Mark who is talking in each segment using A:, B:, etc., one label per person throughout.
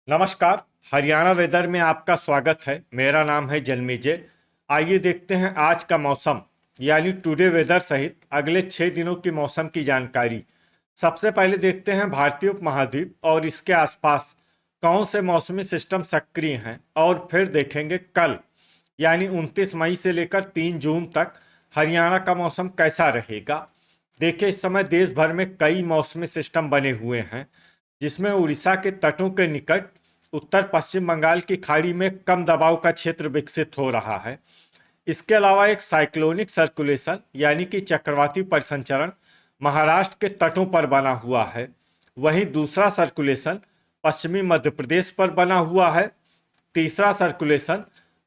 A: नमस्कार। हरियाणा वेदर में आपका स्वागत है। मेरा नाम है जन्मेजय। आइए देखते हैं आज का मौसम यानी टुडे वेदर सहित अगले 6 दिनों की मौसम की जानकारी। सबसे पहले देखते हैं भारतीय उपमहाद्वीप और इसके आसपास कौन से मौसमी सिस्टम सक्रिय हैं, और फिर देखेंगे कल यानी 29 मई से लेकर 3 जून तक हरियाणा का मौसम कैसा रहेगा। देखिए, इस समय देश भर में कई मौसमी सिस्टम बने हुए हैं, जिसमें उड़ीसा के तटों के निकट उत्तर पश्चिम बंगाल की खाड़ी में कम दबाव का क्षेत्र विकसित हो रहा है। इसके अलावा एक साइक्लोनिक सर्कुलेशन यानी कि चक्रवाती परिसंचरण महाराष्ट्र के तटों पर बना हुआ है। वहीं दूसरा सर्कुलेशन पश्चिमी मध्य प्रदेश पर बना हुआ है। तीसरा सर्कुलेशन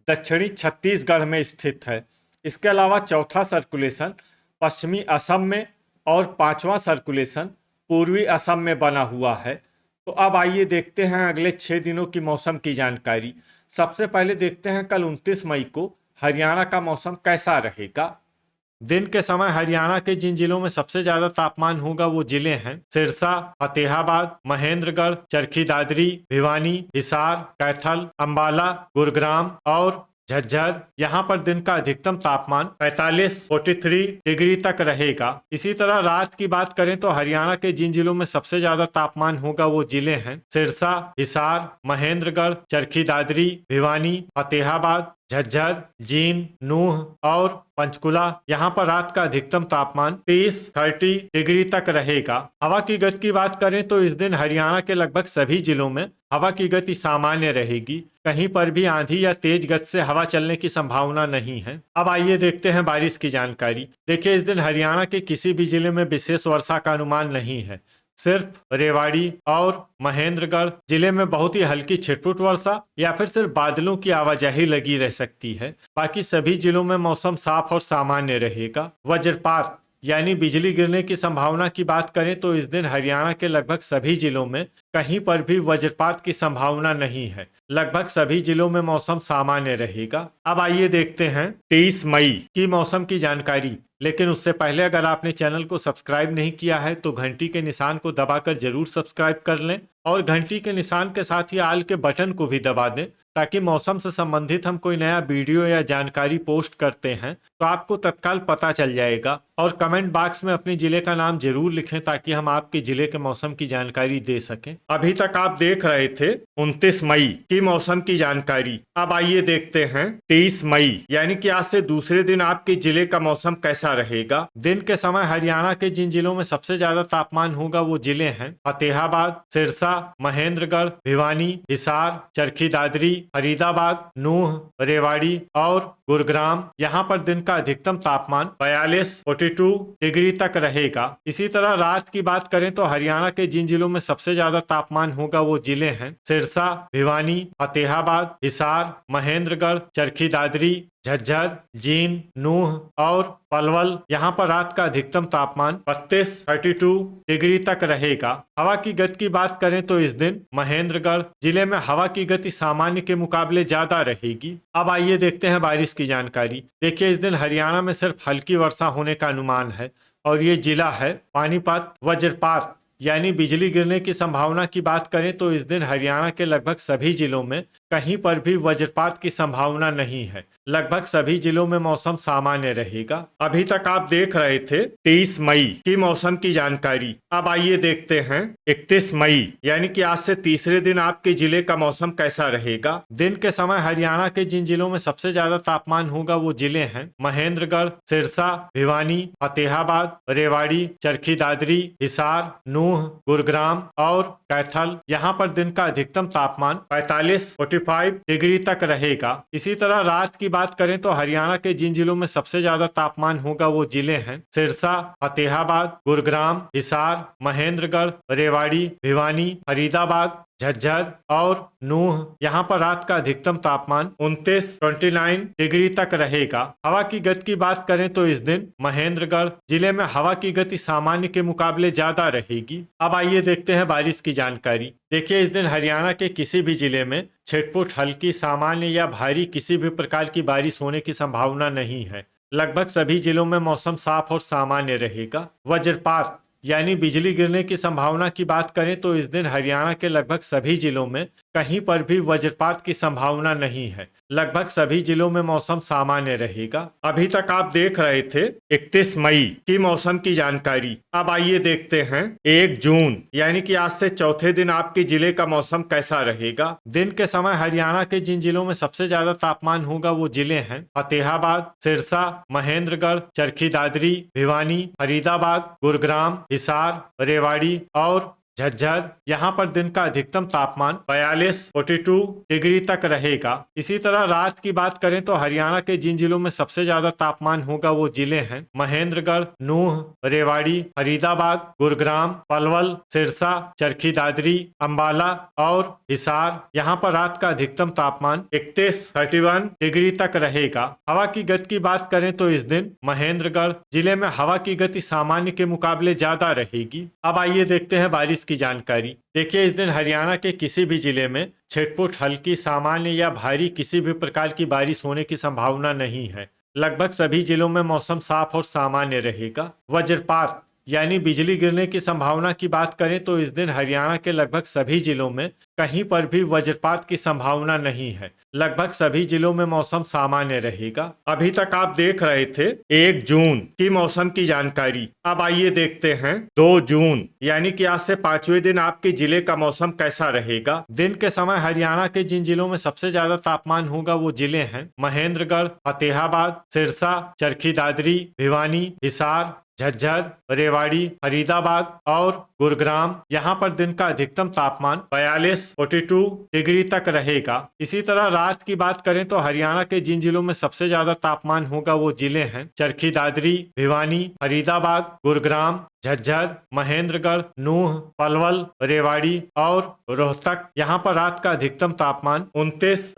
A: दक्षिणी छत्तीसगढ़ में स्थित है। इसके अलावा चौथा सर्कुलेशन पश्चिमी असम में और पांचवा सर्कुलेशन पूर्वी असम में बना हुआ है। तो अब आइए देखते हैं अगले 6 दिनों की मौसम की जानकारी। सबसे पहले देखते हैं कल 29 मई को हरियाणा का मौसम कैसा रहेगा। दिन के समय हरियाणा के जिन जिलों में सबसे ज्यादा तापमान होगा वो जिले हैं सिरसा, फतेहाबाद, महेंद्रगढ़, चरखी दादरी, भिवानी, हिसार, कैथल, अंबाला, गुरुग्राम और झज्जर। यहाँ पर दिन का अधिकतम तापमान 43 डिग्री तक रहेगा। इसी तरह रात की बात करें तो हरियाणा के जिन जिलों में सबसे ज्यादा तापमान होगा वो जिले हैं सिरसा, हिसार, महेंद्रगढ़, चरखी दादरी, भिवानी, फतेहाबाद, झज्जर, जींद, नूह और पंचकुला। यहाँ पर रात का अधिकतम तापमान 30 डिग्री तक रहेगा। हवा की गति की बात करें तो इस दिन हरियाणा के लगभग सभी जिलों में हवा की गति सामान्य रहेगी। कहीं पर भी आंधी या तेज गति से हवा चलने की संभावना नहीं है। अब आइए देखते हैं बारिश की जानकारी। देखिए, इस दिन हरियाणा के किसी भी जिले में विशेष वर्षा का अनुमान नहीं है। सिर्फ रेवाड़ी और महेंद्रगढ़ जिले में बहुत ही हल्की छिटपुट वर्षा या फिर सिर्फ बादलों की आवाजाही लगी रह सकती है। बाकी सभी जिलों में मौसम साफ और सामान्य रहेगा। वज्रपात यानी बिजली गिरने की संभावना की बात करें तो इस दिन हरियाणा के लगभग सभी जिलों में कहीं पर भी वज्रपात की संभावना नहीं है। लगभग सभी जिलों में मौसम सामान्य रहेगा। अब आइए देखते हैं 23 मई की मौसम की जानकारी। लेकिन उससे पहले अगर आपने चैनल को सब्सक्राइब नहीं किया है तो घंटी के निशान को दबाकर जरूर सब्सक्राइब कर लें और घंटी के निशान के साथ ही आल के बटन को भी दबा दें, ताकि मौसम से संबंधित हम कोई नया वीडियो या जानकारी पोस्ट करते हैं तो आपको तत्काल पता चल जाएगा। और कमेंट बॉक्स में अपने जिले का नाम जरूर लिखें ताकि हम आपके जिले के मौसम की जानकारी दे सकें। अभी तक आप देख रहे थे 29 मई की मौसम की जानकारी। अब आइए देखते हैं 23 मई यानी कि आज से दूसरे दिन आपके जिले का मौसम कैसा रहेगा। दिन के समय हरियाणा के जिन जिलों में सबसे ज्यादा तापमान होगा वो जिले हैं फतेहाबाद, सिरसा, महेंद्रगढ़, भिवानी, हिसार, चरखी दादरी, फरीदाबाद, नूह, रेवाड़ी और गुरुग्राम। यहाँ पर दिन का अधिकतम तापमान 42 डिग्री तक रहेगा। इसी तरह रात की बात करें तो हरियाणा के जिन जिलों में सबसे ज्यादा तापमान होगा वो जिले हैं सिरसा, भिवानी, फतेहाबाद, हिसार, महेंद्रगढ़, चरखी दादरी, झज्जर, जींद, नूह और पलवल। यहाँ पर रात का अधिकतम तापमान 32 डिग्री तक रहेगा। हवा की गति की बात करें तो इस दिन महेंद्रगढ़ जिले में हवा की गति सामान्य के मुकाबले ज्यादा रहेगी। अब आइए देखते हैं बारिश की जानकारी। देखिए, इस दिन हरियाणा में सिर्फ हल्की वर्षा होने का अनुमान है और ये जिला है पानीपत। वज्रपात यानी बिजली गिरने की संभावना की बात करें तो इस दिन हरियाणा के लगभग सभी जिलों में कहीं पर भी वज्रपात की संभावना नहीं है। लगभग सभी जिलों में मौसम सामान्य रहेगा। अभी तक आप देख रहे थे 23 मई की मौसम की जानकारी। अब आइए देखते हैं 31 मई यानी कि आज से तीसरे दिन आपके जिले का मौसम कैसा रहेगा। दिन के समय हरियाणा के जिन जिलों में सबसे ज्यादा तापमान होगा वो जिले हैं महेंद्रगढ़, सिरसा, भिवानी, फतेहाबाद, रेवाड़ी, चरखी दादरी, हिसार, नूह, गुरुग्राम और कैथल। यहाँ पर दिन का अधिकतम तापमान 45 डिग्री तक रहेगा। इसी तरह रात की बात करें तो हरियाणा के जिन जिलों में सबसे ज्यादा तापमान होगा वो जिले हैं सिरसा, फतेहाबाद, गुरुग्राम, हिसार, महेंद्रगढ़, रेवाड़ी, भिवानी, फरीदाबाद, झज्जर और नूह। यहाँ पर रात का अधिकतम तापमान 29 डिग्री तक रहेगा। हवा की गति की बात करें तो इस दिन महेंद्रगढ़ जिले में हवा की गति सामान्य के मुकाबले ज्यादा रहेगी। अब आइए देखते हैं बारिश की जानकारी। देखिए, इस दिन हरियाणा के किसी भी जिले में छिटपुट, हल्की, सामान्य या भारी किसी भी प्रकार की बारिश होने की संभावना नहीं है। लगभग सभी जिलों में मौसम साफ और सामान्य रहेगा। वज्रपात यानी बिजली गिरने की संभावना की बात करें तो इस दिन हरियाणा के लगभग सभी जिलों में कहीं पर भी वज्रपात की संभावना नहीं है। लगभग सभी जिलों में मौसम सामान्य रहेगा। अभी तक आप देख रहे थे 31 मई की मौसम की जानकारी। अब आइए देखते हैं 1 जून यानी कि आज से चौथे दिन आपके जिले का मौसम कैसा रहेगा। दिन के समय हरियाणा के जिन जिलों में सबसे ज्यादा तापमान होगा वो जिले हैं फतेहाबाद, सिरसा, महेंद्रगढ़, चरखी दादरी, भिवानी, फरीदाबाद, गुरुग्राम, हिसार, रेवाड़ी और झज्जर। यहाँ पर दिन का अधिकतम तापमान 42 डिग्री तक रहेगा। इसी तरह रात की बात करें तो हरियाणा के जिन जिलों में सबसे ज्यादा तापमान होगा वो जिले हैं महेंद्रगढ़, नूह, रेवाड़ी, फरीदाबाद, गुरुग्राम, पलवल, सिरसा, चरखी दादरी, अंबाला और हिसार। यहाँ पर रात का अधिकतम तापमान 31 डिग्री तक रहेगा। हवा की गति की बात करें तो इस दिन महेंद्रगढ़ जिले में हवा की गति सामान्य के मुकाबले ज्यादा रहेगी। अब आइए देखते हैं बारिश की जानकारी। देखिए, इस दिन हरियाणा के किसी भी जिले में छिटपुट, हल्की, सामान्य या भारी किसी भी प्रकार की बारिश होने की संभावना नहीं है। लगभग सभी जिलों में मौसम साफ और सामान्य रहेगा। वज्रपात यानी बिजली गिरने की संभावना की बात करें तो इस दिन हरियाणा के लगभग सभी जिलों में कहीं पर भी वज्रपात की संभावना नहीं है। लगभग सभी जिलों में मौसम सामान्य रहेगा। अभी तक आप देख रहे थे 1 जून की मौसम की जानकारी। अब आइए देखते हैं 2 जून यानी कि आज से 5वें दिन आपके जिले का मौसम कैसा रहेगा। दिन के समय हरियाणा के जिन जिलों में सबसे ज्यादा तापमान होगा वो जिले हैं महेंद्रगढ़, फतेहाबाद, सिरसा, चरखी दादरी, भिवानी, हिसार, झज्जर, रेवाड़ी, फरीदाबाद और गुरुग्राम। यहाँ पर दिन का अधिकतम तापमान 42 डिग्री तक रहेगा। इसी तरह रात की बात करें तो हरियाणा के जिन जिलों में सबसे ज्यादा तापमान होगा वो जिले हैं चरखी दादरी, भिवानी, फरीदाबाद, गुरुग्राम, झज्जर, महेंद्रगढ़, नूह, पलवल, रेवाड़ी और रोहतक। यहाँ पर रात का अधिकतम तापमान 29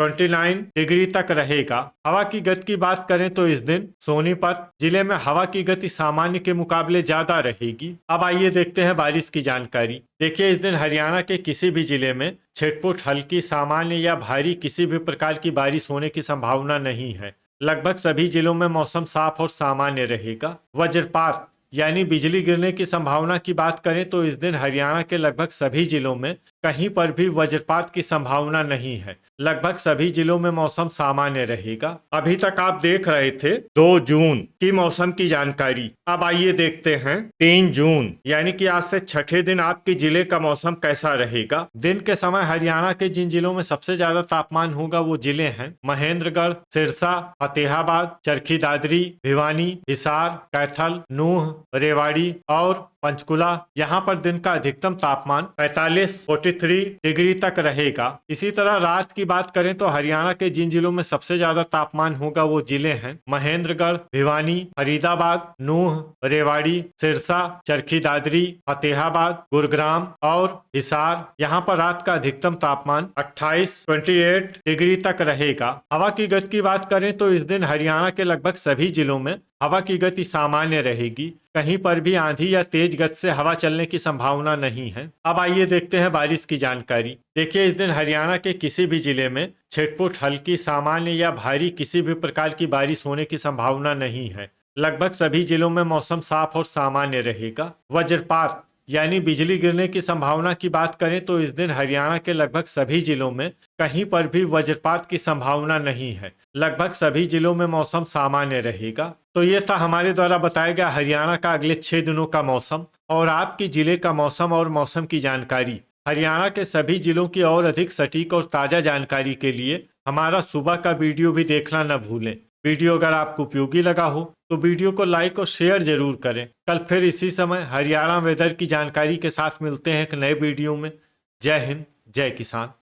A: डिग्री तक रहेगा। हवा की गति की बात करें तो इस दिन सोनीपत जिले में हवा की गति सामान्य के मुकाबले ज्यादा रहेगी। अब आइए देखते हैं बारिश की जानकारी। देखिए, इस दिन हरियाणा के किसी भी जिले में छिटपुट, हल्की, सामान्य या भारी किसी भी प्रकार की बारिश होने की संभावना नहीं है। लगभग सभी जिलों में मौसम साफ और सामान्य रहेगा। वज्रपात यानी बिजली गिरने की संभावना की बात करें तो इस दिन हरियाणा के लगभग सभी जिलों में कहीं पर भी वज्रपात की संभावना नहीं है। लगभग सभी जिलों में मौसम सामान्य रहेगा। अभी तक आप देख रहे थे 2 जून की मौसम की जानकारी। अब आइए देखते हैं 3 जून यानी कि आज से छठे दिन आपके जिले का मौसम कैसा रहेगा। दिन के समय हरियाणा के जिन जिलों में सबसे ज्यादा तापमान होगा वो जिले हैं महेंद्रगढ़, सिरसा, फतेहाबाद, चरखी दादरी, भिवानी, हिसार, कैथल, नूह, रेवाड़ी और पंचकुला। यहाँ पर दिन का अधिकतम तापमान 43 डिग्री तक रहेगा। इसी तरह रात की बात करें तो हरियाणा के जिन जिलों में सबसे ज्यादा तापमान होगा वो जिले हैं महेंद्रगढ़, भिवानी, फरीदाबाद, नूह, रेवाड़ी, सिरसा, चरखी दादरी, फतेहाबाद, गुरुग्राम और हिसार। यहाँ पर रात का अधिकतम तापमान 28 डिग्री तक रहेगा। हवा की गति की बात करें तो इस दिन हरियाणा के लगभग सभी जिलों में हवा की गति सामान्य रहेगी। कहीं पर भी आंधी या तेज गति से हवा चलने की संभावना नहीं है। अब आइए देखते हैं बारिश की जानकारी। देखिए, इस दिन हरियाणा के किसी भी जिले में छिटपुट, हल्की, सामान्य या भारी किसी भी प्रकार की बारिश होने की संभावना नहीं है। लगभग सभी जिलों में मौसम साफ और सामान्य रहेगा। वज्रपात यानी बिजली गिरने की संभावना की बात करें तो इस दिन हरियाणा के लगभग सभी जिलों में कहीं पर भी वज्रपात की संभावना नहीं है। लगभग सभी जिलों में मौसम सामान्य रहेगा। तो ये था हमारे द्वारा बताया गया हरियाणा का अगले 6 दिनों का मौसम और आपके जिले का मौसम और मौसम की जानकारी। हरियाणा के सभी जिलों की और अधिक सटीक और ताजा जानकारी के लिए हमारा सुबह का वीडियो भी देखना न भूलें। वीडियो अगर आपको उपयोगी लगा हो तो वीडियो को लाइक और शेयर जरूर करें। कल फिर इसी समय हरियाणा वेदर की जानकारी के साथ मिलते हैं एक नए वीडियो में। जय हिंद, जय किसान।